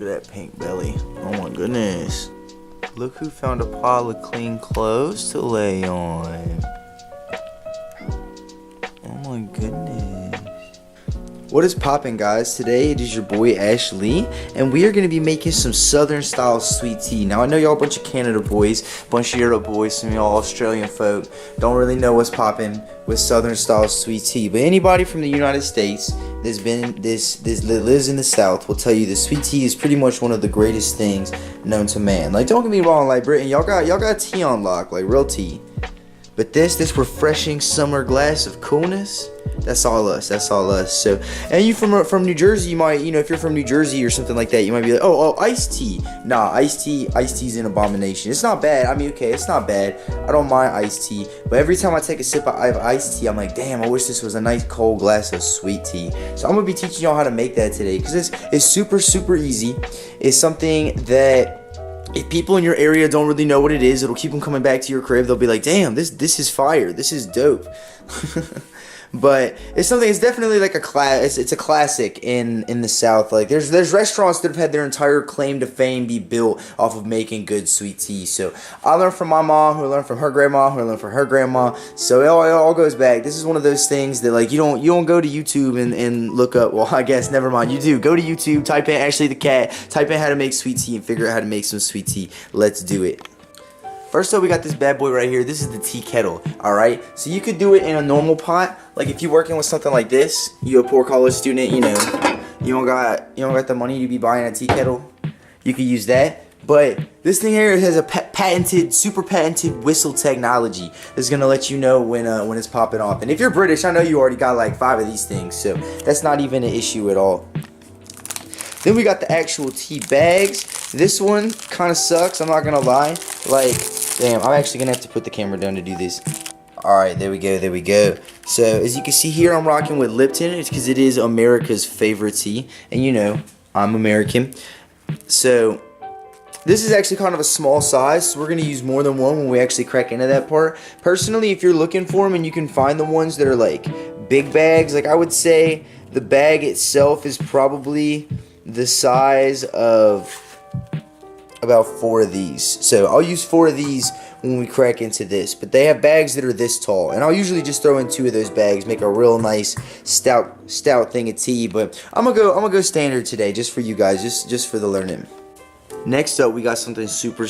at that pink belly. Oh my goodness. Look who found a pile of clean clothes to lay on. Oh my goodness. What is poppin', guys? Today it is your boy Ashley, and we are going to be making some southern style sweet tea. Now I know y'all a bunch of Canada boys, bunch of Europe boys, some of y'all Australian folk don't really know what's poppin' with southern style sweet tea. But anybody from the United States that lives in the South will tell you that sweet tea is pretty much one of the greatest things known to man. Like, don't get me wrong, like Britain, y'all got tea on lock, like real tea. But this refreshing summer glass of coolness, that's all us. That's all us. So, and you from New Jersey, you might, if you're from New Jersey or something like that, you might be like, oh, iced tea. Nah, iced tea's an abomination. It's not bad. I mean, okay, it's not bad. I don't mind iced tea. But every time I take a sip of iced tea, I'm like, damn, I wish this was a nice cold glass of sweet tea. So I'm gonna be teaching y'all how to make that today, because it's super easy. It's something that, if people in your area don't really know what it is, it'll keep them coming back to your crib. They'll be like, damn, this is fire. This is dope. But it's something, it's definitely like it's a classic in the South. Like there's restaurants that have had their entire claim to fame be built off of making good sweet tea. So I learned from my mom, who learned from her grandma, who learned from her grandma. So it all goes back. This is one of those things that, like, you don't go to YouTube and look up, well, I guess never mind. You do. Go to YouTube, type in Ashley the Cat, type in how to make sweet tea, and figure out how to make some sweet tea. Let's do it. First up, we got this bad boy right here. This is the tea kettle, alright? So you could do it in a normal pot. Like if you're working with something like this, you're a poor college student, you don't got the money to be buying a tea kettle. You could use that. But this thing here has a super patented whistle technology that's gonna let you know when it's popping off. And if you're British, I know you already got like 5 of these things, so that's not even an issue at all. Then we got the actual tea bags. This one kind of sucks, I'm not gonna lie. Like, damn, I'm actually gonna have to put the camera down to do this. Alright, there we go. So, as you can see here, I'm rocking with Lipton. It's because it is America's favorite tea. And I'm American. So, this is actually kind of a small size, so we're going to use more than one when we actually crack into that part. Personally, if you're looking for them and you can find the ones that are like big bags, like I would say the bag itself is probably the size of about 4 of these. So I'll use 4 of these when we crack into this. But they have bags that are this tall, and I'll usually just throw in 2 of those bags, make a real nice stout thing of tea. But I'm gonna go standard today, just for you guys, just for the learning. Next up, we got something super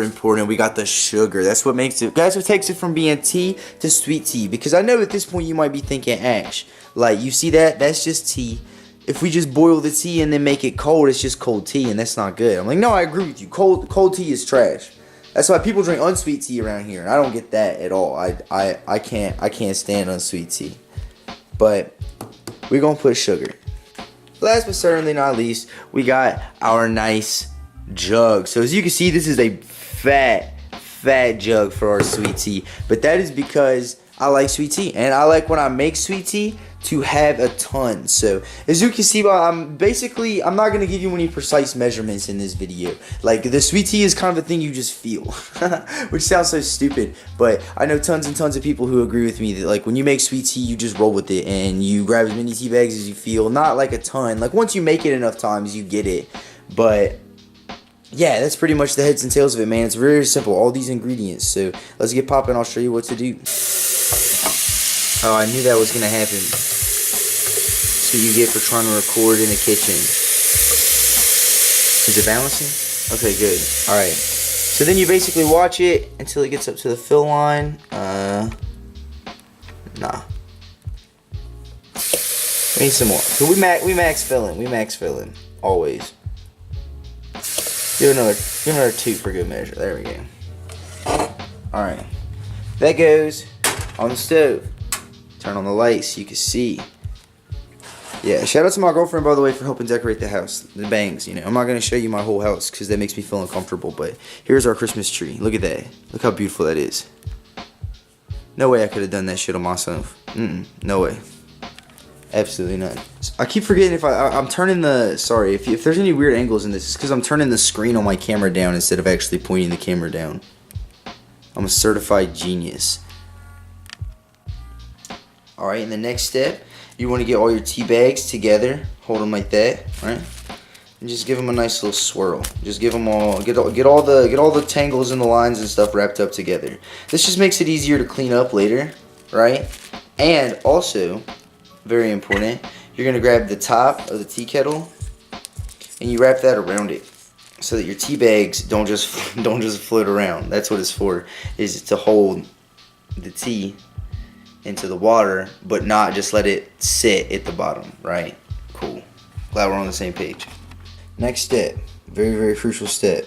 important. We got the sugar. That's what makes it. That's what takes it from being tea to sweet tea. Because I know at this point you might be thinking, Ash, like, you see that? That's just tea. If we just boil the tea and then make it cold, it's just cold tea, and that's not good. I'm like, no, I agree with you. Cold tea is trash. That's why people drink unsweet tea around here, and I don't get that at all. I can't stand unsweet tea. But we're gonna put sugar. Last but certainly not least, we got our nice jug. So as you can see, this is a fat jug for our sweet tea. But that is because I like sweet tea, and I like when I make sweet tea to have a ton. So as you can see, I'm not going to give you any precise measurements in this video. Like, the sweet tea is kind of a thing you just feel, which sounds so stupid, but I know tons and tons of people who agree with me that, like, when you make sweet tea, you just roll with it and you grab as many tea bags as you feel. Not like a ton. Like, once you make it enough times, you get it. But yeah, that's pretty much the heads and tails of it, man. It's very simple, all these ingredients. So let's get popping. I'll show you what to do. Oh, I knew that was going to happen. That's what you get for trying to record in the kitchen. Is it balancing? Okay, good. Alright. So then you basically watch it until it gets up to the fill line. Nah. We need some more. So we max filling. Always. Give another 2 for good measure. There we go. Alright. That goes on the stove. Turn on the lights so you can see. Yeah, shout out to my girlfriend, by the way, for helping decorate the house. The bangs, I'm not going to show you my whole house because that makes me feel uncomfortable, but here's our Christmas tree. Look at that. Look how beautiful that is. No way I could have done that shit on myself. No way. Absolutely not. I keep forgetting if I'm turning the, sorry, if there's any weird angles in this, it's because I'm turning the screen on my camera down instead of actually pointing the camera down. I'm a certified genius. Alright, in the next step, you want to get all your tea bags together. Hold them like that, right? and just give them a nice little swirl. Just give them all, get all the tangles and the lines and stuff wrapped up together. This just makes it easier to clean up later, right? And also, very important, you're gonna grab the top of the tea kettle and you wrap that around it so that your tea bags don't just float around. That's what it's for, is to hold the tea into the water, but not just let it sit at the bottom, right? Cool. Glad we're on the same page. Next step, very, very crucial step.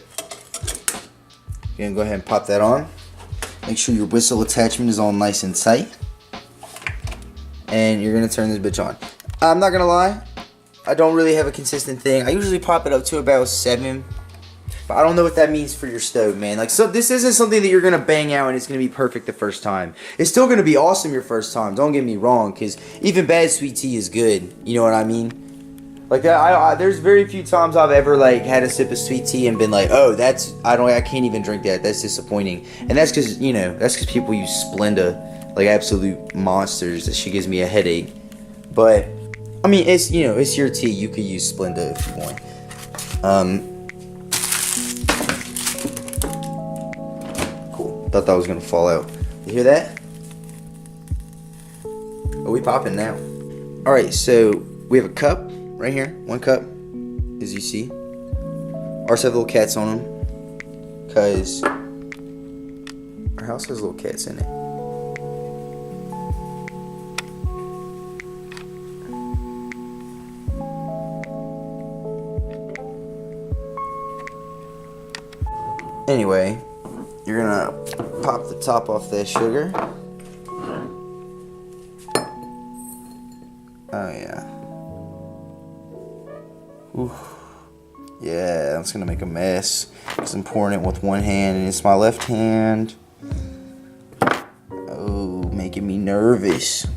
You're gonna go ahead and pop that on. Make sure your whistle attachment is all nice and tight. And you're gonna turn this bitch on. I'm not gonna lie, I don't really have a consistent thing. I usually pop it up to about 7. But I don't know what that means for your stove, man. Like, so this isn't something that you're gonna bang out and it's gonna be perfect the first time. It's still gonna be awesome your first time, don't get me wrong, because even bad sweet tea is good. You know what I mean? Like, there's very few times I've ever like had a sip of sweet tea and been like, oh, I can't even drink that. That's disappointing. And that's because, you know, that's because people use Splenda like absolute monsters. That shit gives me a headache. But I mean, it's, you know, it's your tea. You could use Splenda if you want. Cool. Thought that was gonna fall out. You hear that? Oh, we popping now. All right, so we have a cup. Right here, 1 cup, as you see. Ours have little cats on them, because our house has little cats in it. Anyway, you're gonna pop the top off that sugar. Oh yeah. Ooh. Yeah, I'm just gonna make a mess. I'm pouring it with one hand and it's my left hand. Oh, making me nervous.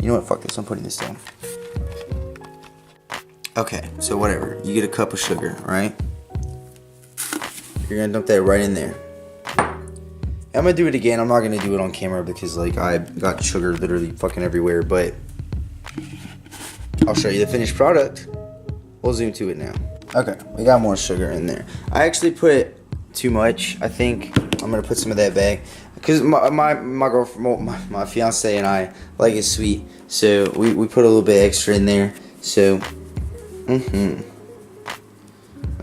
You know what? Fuck this. I'm putting this down. Okay, so whatever. You get a cup of sugar, right? You're gonna dump that right in there. I'm gonna do it again. I'm not gonna do it on camera because like I got sugar literally fucking everywhere, but I'll show you the finished product. We'll zoom to it now. Okay, we got more sugar in there. I actually put too much. I think I'm gonna put some of that back because my girlfriend, my fiance and I like it sweet, so we put a little bit extra in there. So, that's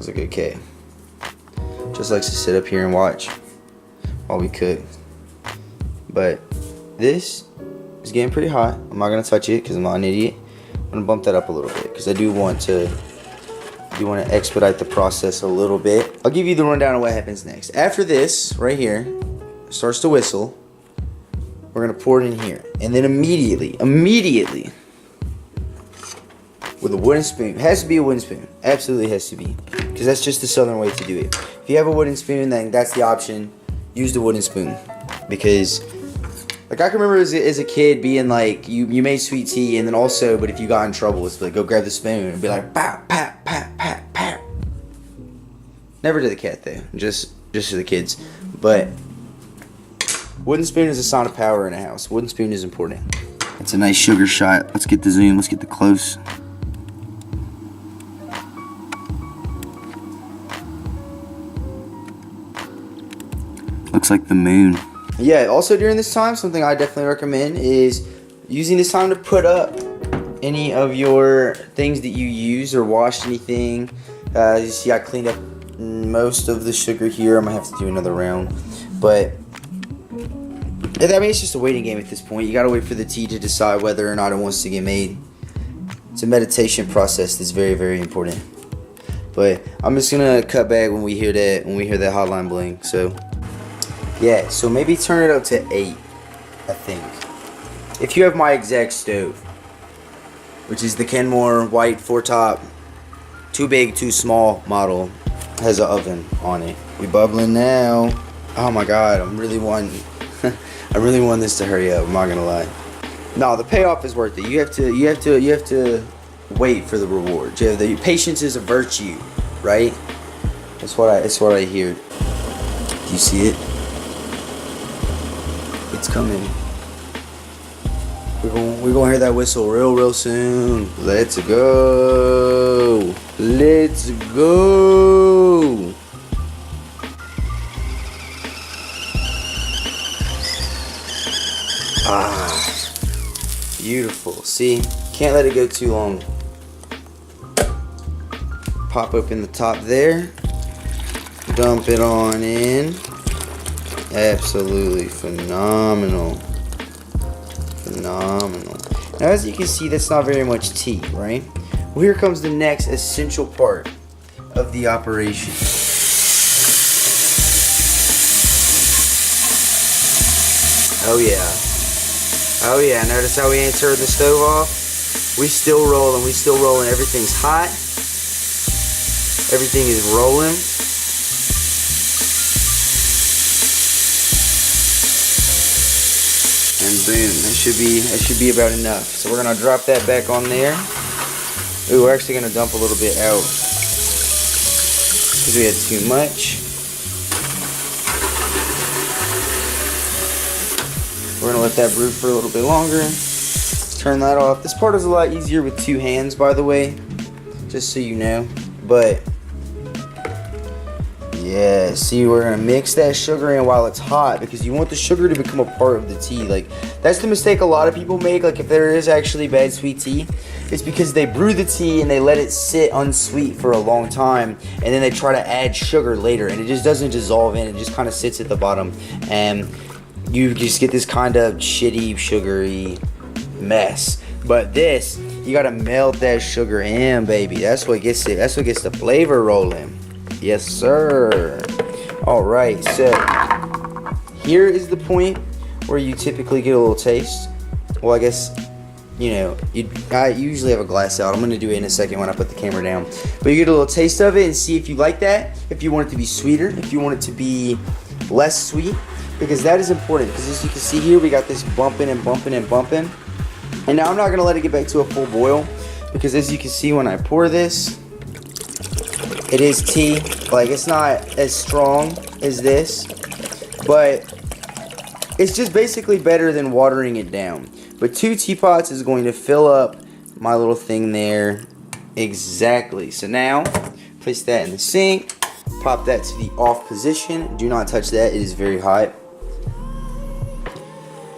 a good cat. Just likes to sit up here and watch while we cook. But this is getting pretty hot. I'm not gonna touch it because I'm not an idiot. I'm gonna bump that up a little bit because I do want to expedite the process a little bit. I'll give you the rundown of what happens next. After this, right here, starts to whistle, we're gonna pour it in here. And then immediately, with a wooden spoon. It has to be a wooden spoon. Absolutely has to be. Because that's just the southern way to do it. If you have a wooden spoon, then that's the option. Use the wooden spoon. Because, like, I can remember as a kid being like, you made sweet tea, and then also, but if you got in trouble, it's like, go grab the spoon and be like, pow, pow, pow, pow, pow. Never to the cat, though. Just to the kids. But wooden spoon is a sign of power in a house. Wooden spoon is important. It's a nice sugar shot. Let's get the zoom. Let's get the close. Looks like the moon. Yeah, also during this time, something I definitely recommend is using this time to put up any of your things that you use or washed anything. You see I cleaned up most of the sugar here. I might have to do another round. But I mean, it's just a waiting game at this point. You gotta wait for the tea to decide whether or not it wants to get made. It's a meditation process that's very, very important. But I'm just gonna cut back when we hear that hotline bling. So yeah, so maybe turn it up to 8, I think. If you have my exact stove, which is the Kenmore white 4-top, too big, too small model, has an oven on it. We bubbling now. Oh my god, I'm really wanting I really want this to hurry up, I'm not gonna lie. No, the payoff is worth it. You have to wait for the reward. Patience is a virtue, right? That's what I hear. Do you see it? It's coming. We're gonna hear that whistle real soon. Let's go. Let's go. Ah, beautiful. See, can't let it go too long. Pop open the top there. Dump it on in. Absolutely phenomenal. Phenomenal. Now, as you can see, that's not very much tea, right? Well, here comes the next essential part of the operation. Oh yeah. Oh yeah. Notice how we ain't turned the stove off? We still rolling. We still rolling. Everything's hot. Everything is rolling. And boom, that should be about enough. So we're gonna drop that back on there. Ooh, we're actually gonna dump a little bit out because we had too much. We're gonna let that brew for a little bit longer. Turn that off. This part is a lot easier with two hands, by the way, just so you know. But yeah, see, we're gonna mix that sugar in while it's hot because you want the sugar to become a part of the tea. Like, that's the mistake a lot of people make. Like, if there is actually bad sweet tea, it's because they brew the tea and they let it sit unsweet for a long time, and then they try to add sugar later, and it just doesn't dissolve in. It just kind of sits at the bottom, and you just get this kind of shitty, sugary mess. But this, you gotta melt that sugar in, baby. That's what gets it. That's what gets the flavor rolling. Yes, sir. All right, so here is the point where you typically get a little taste. Well, I guess, you know, I usually have a glass out. I'm going to do it in a second when I put the camera down. But you get a little taste of it and see if you like that, if you want it to be sweeter, if you want it to be less sweet, because that is important. Because as you can see here, we got this bumping and bumping and bumping. And now I'm not going to let it get back to a full boil, because as you can see when I pour this, it is tea. Like, it's not as strong as this, but it's just basically better than watering it down. But 2 teapots is going to fill up my little thing there exactly. So now, place that in the sink. Pop that to the off position. Do not touch that. It is very hot.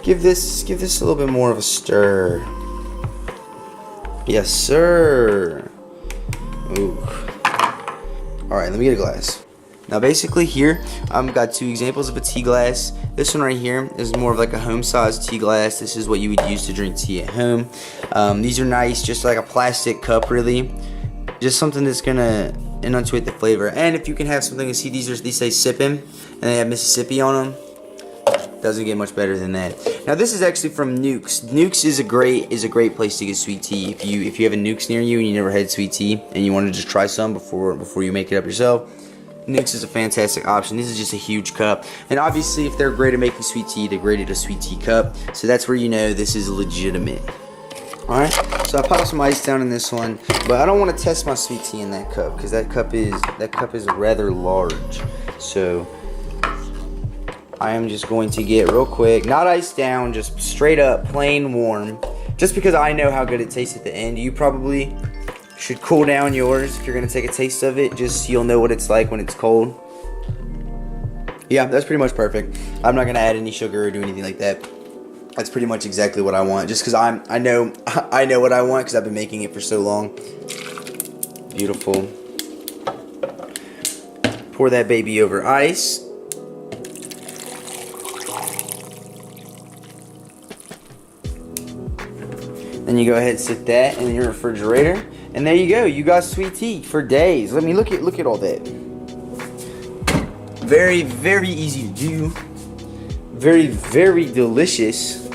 Give this a little bit more of a stir. Yes, sir. Ooh. Alright, let me get a glass. Now basically here, I've got 2 examples of a tea glass. This one right here is more of like a home-sized tea glass. This is what you would use to drink tea at home. These are nice, just like a plastic cup really. Just something that's gonna enunciate the flavor. And if you can have something, to see these say sippin', and they have Mississippi on them. Doesn't get much better than that. Now this is actually from Nuke's. Nuke's is a great place to get sweet tea. If you have a Nuke's near you and you never had sweet tea and you want to just try some before you make it up yourself, Nuke's is a fantastic option. This is just a huge cup, and obviously if they're great at making sweet tea, they're great at a sweet tea cup. So that's where you know this is legitimate. All right. So I pop some ice down in this one, but I don't want to test my sweet tea in that cup because that cup is rather large. So I am just going to get real quick, not ice down, just straight up plain warm, just because I know how good it tastes at the end. You probably should cool down yours if you're going to take a taste of it, just so you'll know what it's like when it's cold. Yeah, that's pretty much perfect. I'm not going to add any sugar or do anything like that. That's pretty much exactly what I want, just because I know what I want because I've been making it for so long. Beautiful. Pour that baby over ice. Then you go ahead and sit that in your refrigerator, and there you go. You got sweet tea for days. Let me look at all that. Very, very easy to do. Very, very delicious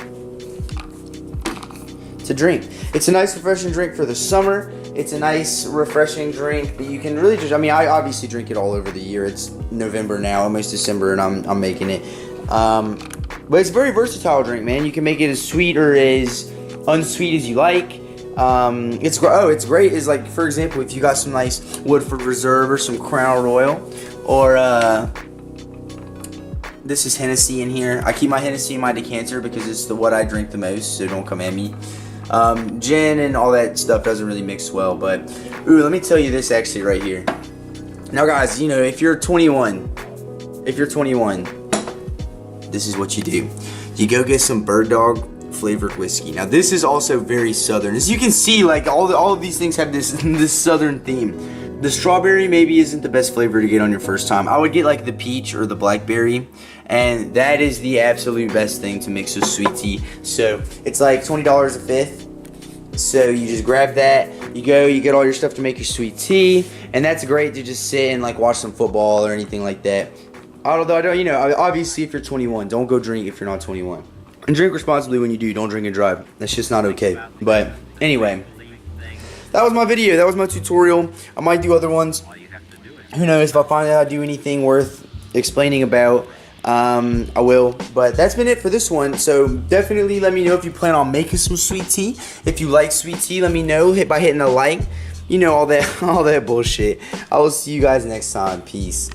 to drink. It's a nice, refreshing drink for the summer. It's a nice, refreshing drink, but you can really just, I mean, I obviously drink it all over the year. It's November now, almost December, and I'm making it. But it's a very versatile drink, man. You can make it as sweet or as unsweet as you like. It's great. Is like, for example, if you got some nice Woodford Reserve or some Crown Royal, or This is Hennessy in here. I keep my Hennessy in my decanter because it's what I drink the most, so don't come at me. Gin and all that stuff doesn't really mix well, but ooh, let me tell you this actually right here. Now guys, you know, if you're 21, this is what you do. You go get some Bird Dog flavored whiskey. Now this is also very southern. As you can see, like all of these things have this this southern theme. The strawberry maybe isn't the best flavor to get on your first time. I would get like the peach or the blackberry, and that is the absolute best thing to mix with sweet tea. So it's like $20 a fifth. So you just grab that, you go, you get all your stuff to make your sweet tea, and that's great to just sit and like watch some football or anything like that. Although I don't, you know, obviously if you're 21, don't go drink if you're not 21. And drink responsibly when you do. Don't drink and drive. That's just not okay. But anyway, that was my video. That was my tutorial. I might do other ones. Who knows? If I find out I do anything worth explaining about, I will. But that's been it for this one. So definitely let me know if you plan on making some sweet tea. If you like sweet tea, let me know by hitting a like. You know, all that bullshit. I will see you guys next time. Peace.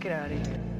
Get out of here.